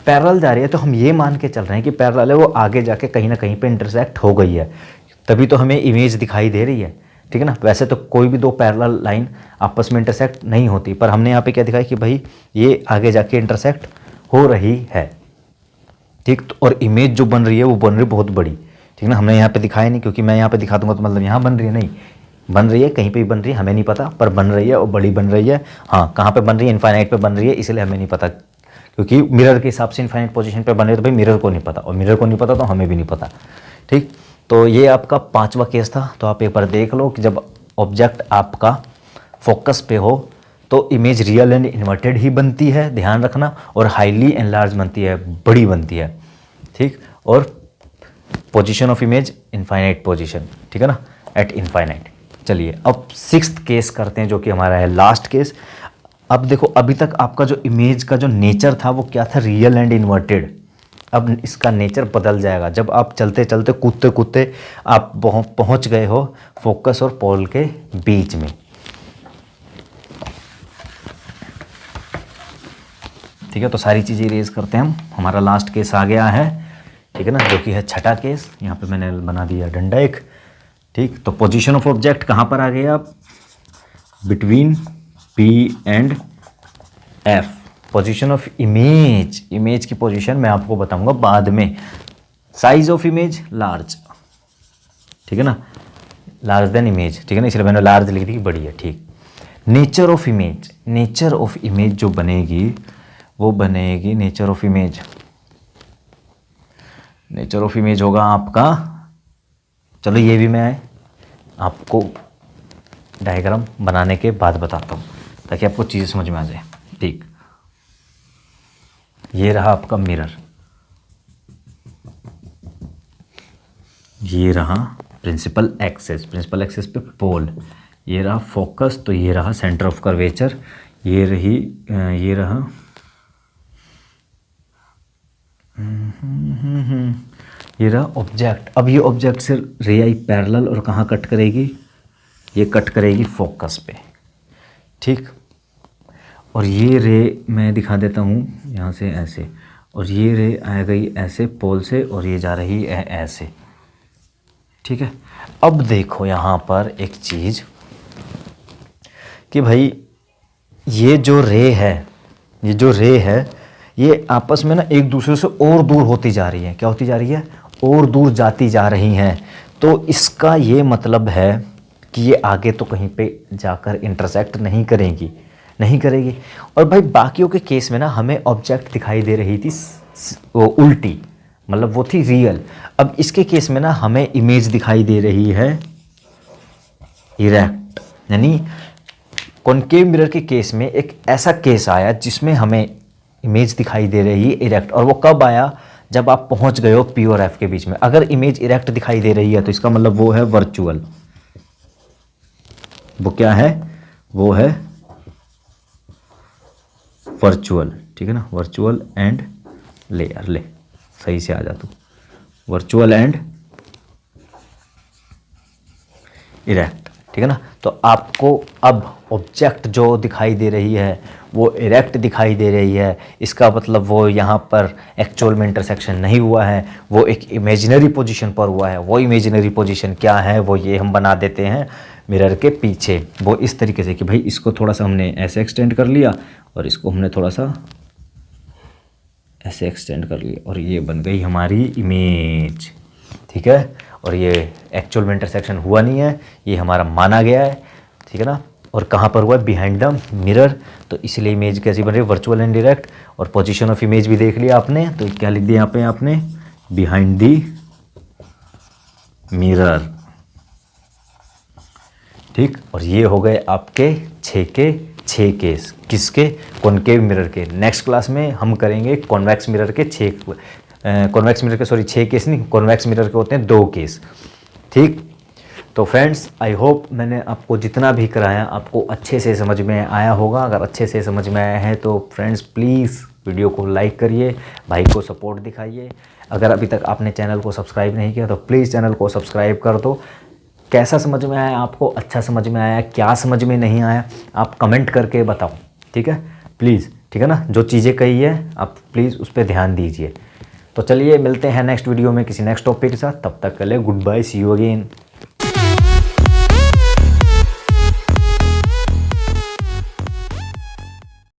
पैरेलल जा रही है तो हम ये मान के चल रहे हैं कि पैरेलल है, वो आगे जाके कहीं ना कहीं पे इंटरसेक्ट हो गई है, तभी तो हमें इमेज दिखाई दे रही है, ठीक है ना। वैसे तो कोई भी दो पैरेलल लाइन आपस में इंटरसेक्ट नहीं होती, पर हमने यहाँ पे क्या दिखाया कि भाई ये आगे जाके इंटरसेक्ट हो रही है, ठीक। तो और इमेज जो बन रही है वो बन रही है बहुत बड़ी, ठीक ना। हमने यहाँ पे दिखाया नहीं, क्योंकि मैं यहाँ पे दिखा दूंगा तो मतलब यहाँ बन रही है, नहीं बन रही है, कहीं पे भी बन रही है हमें नहीं पता, पर बन रही है और बड़ी बन रही है। हाँ, कहाँ पे बन रही है, इनफाइनाइट पे बन रही है, इसलिए हमें नहीं पता, क्योंकि मिरर के हिसाब से इनफाइनाइट पोजीशन पे बन रही है, तो भाई मिरर को नहीं पता, और मिरर को नहीं पता तो हमें भी नहीं पता, ठीक। तो ये आपका 5वां केस था। तो आप एक बार देख लो कि जब ऑब्जेक्ट आपका फोकस पे हो तो इमेज रियल एंड इन्वर्टेड ही बनती है, ध्यान रखना, और हाईली एनलार्ज बनती है, बड़ी बनती है, ठीक। और position of image infinite position, ठीक है ना, एट इनफाइनाइट। चलिए अब 6th केस करते हैं, जो कि हमारा है लास्ट केस। अब देखो, अभी तक आपका जो इमेज का जो नेचर था वो क्या था, रियल एंड इन्वर्टेड। अब इसका नेचर बदल जाएगा जब आप चलते चलते कूदते कूदते आप पहुंच गए हो फोकस और पोल के बीच में, ठीक है। तो सारी चीज़ें इरेज करते हैं हम, हमारा लास्ट केस आ गया है, ठीक है ना, जो कि है 6ठा केस। यहाँ पे मैंने बना दिया डंडा एक, ठीक। तो पोजीशन ऑफ ऑब्जेक्ट कहाँ पर आ गए आप, between P and F। Position of image, image की पोजीशन मैं आपको बताऊंगा बाद में। साइज ऑफ इमेज लार्ज, ठीक है ना, लार्ज देन इमेज, ठीक है ना, इसलिए मैंने लार्ज लिख दी, बड़ी है, ठीक। Nature of image, nature of image जो बनेगी वो बनेगी nature of image, nature of image होगा आपका, चलो ये भी मैं आपको डायग्राम बनाने के बाद बताता हूँ ताकि आपको चीज़ें समझ में आ जाए, ठीक। ये रहा आपका मिरर, ये रहा प्रिंसिपल एक्सेस, प्रिंसिपल एक्सेस पे पोल, ये रहा फोकस, तो ये रहा सेंटर ऑफ कर्वेचर, ये रही, ये रहा ये रहा ऑब्जेक्ट। अब ये ऑब्जेक्ट से रे आई पैरेलल और कहाँ कट करेगी, ये कट करेगी फोकस पे, ठीक। और ये रे मैं दिखा देता हूँ यहाँ से ऐसे, और ये रे आ गई ऐसे पोल से, और ये जा रही है ऐसे, ठीक है। अब देखो यहाँ पर एक चीज़ कि भाई ये जो रे है, ये जो रे है, ये आपस में ना एक दूसरे से और दूर होती जा रही है। क्या होती जा रही है, और दूर जाती जा रही हैं। तो इसका ये मतलब है कि ये आगे तो कहीं पे जाकर इंटरसेक्ट नहीं करेगी, नहीं करेगी। और भाई बाकियों के केस में ना हमें ऑब्जेक्ट दिखाई दे रही थी वो उल्टी, मतलब वो थी रियल। अब इसके केस में ना हमें इमेज दिखाई दे रही है इरेक्ट, यानी कॉनकेव मिरर के केस में एक ऐसा केस आया जिसमें हमें इमेज दिखाई दे रही है इरेक्ट। और वो कब आया, जब आप पहुंच गए हो P और F के बीच में। अगर इमेज इरेक्ट दिखाई दे रही है तो इसका मतलब वो है वर्चुअल, वो क्या है, वो है वर्चुअल, ठीक है ना, वर्चुअल एंड लेयर, ले सही से आ जा तू, वर्चुअल एंड इरेक्ट, ठीक है ना। तो आपको अब ऑब्जेक्ट जो दिखाई दे रही है वो इरेक्ट दिखाई दे रही है, इसका मतलब वो यहाँ पर एक्चुअल में इंटरसेक्शन नहीं हुआ है, वो एक इमेजिनरी पोजीशन पर हुआ है। वो इमेजिनरी पोजीशन क्या है, वो ये हम बना देते हैं मिरर के पीछे। वो इस तरीके से कि भाई इसको थोड़ा सा हमने ऐसे एक्सटेंड कर लिया और इसको हमने थोड़ा सा ऐसे एक्सटेंड कर लिया, और ये बन गई हमारी इमेज, ठीक है। और ये एक्चुअल में इंटरसेक्शन हुआ नहीं है, ये हमारा माना गया है, ठीक है ना। और कहाँ पर हुआ है, बिहाइंड द मिरर। तो इसलिए इमेज कैसी बन रही है, वर्चुअल एंड डायरेक्ट। और पोजीशन ऑफ इमेज भी देख लिया आपने, तो क्या लिख दिया यहाँ पे आपने, बिहाइंड दी मिरर, ठीक। और ये हो गए आपके 6 के 6 केस, किसके, कॉनकेव मिरर के। नेक्स्ट क्लास में हम करेंगे कॉन्वेक्स मिरर के 6 केस नहीं, कॉन्वेक्स मिरर के होते हैं 2 केस, ठीक। तो फ्रेंड्स, आई होप मैंने आपको जितना भी कराया आपको अच्छे से समझ में आया होगा। अगर अच्छे से समझ में आया है तो फ्रेंड्स प्लीज़ वीडियो को लाइक करिए, भाई को सपोर्ट दिखाइए। अगर अभी तक आपने चैनल को सब्सक्राइब नहीं किया तो प्लीज़ चैनल को सब्सक्राइब कर दो। कैसा समझ में आया आपको, अच्छा समझ में आया, क्या समझ में नहीं आया, आप कमेंट करके बताओ, ठीक है, प्लीज़, ठीक है ना। जो चीज़ें कही है आप प्लीज़ उस पर ध्यान दीजिए। तो चलिए मिलते हैं नेक्स्ट वीडियो में किसी नेक्स्ट टॉपिक के साथ, तब तक के लिए good bye, see you again.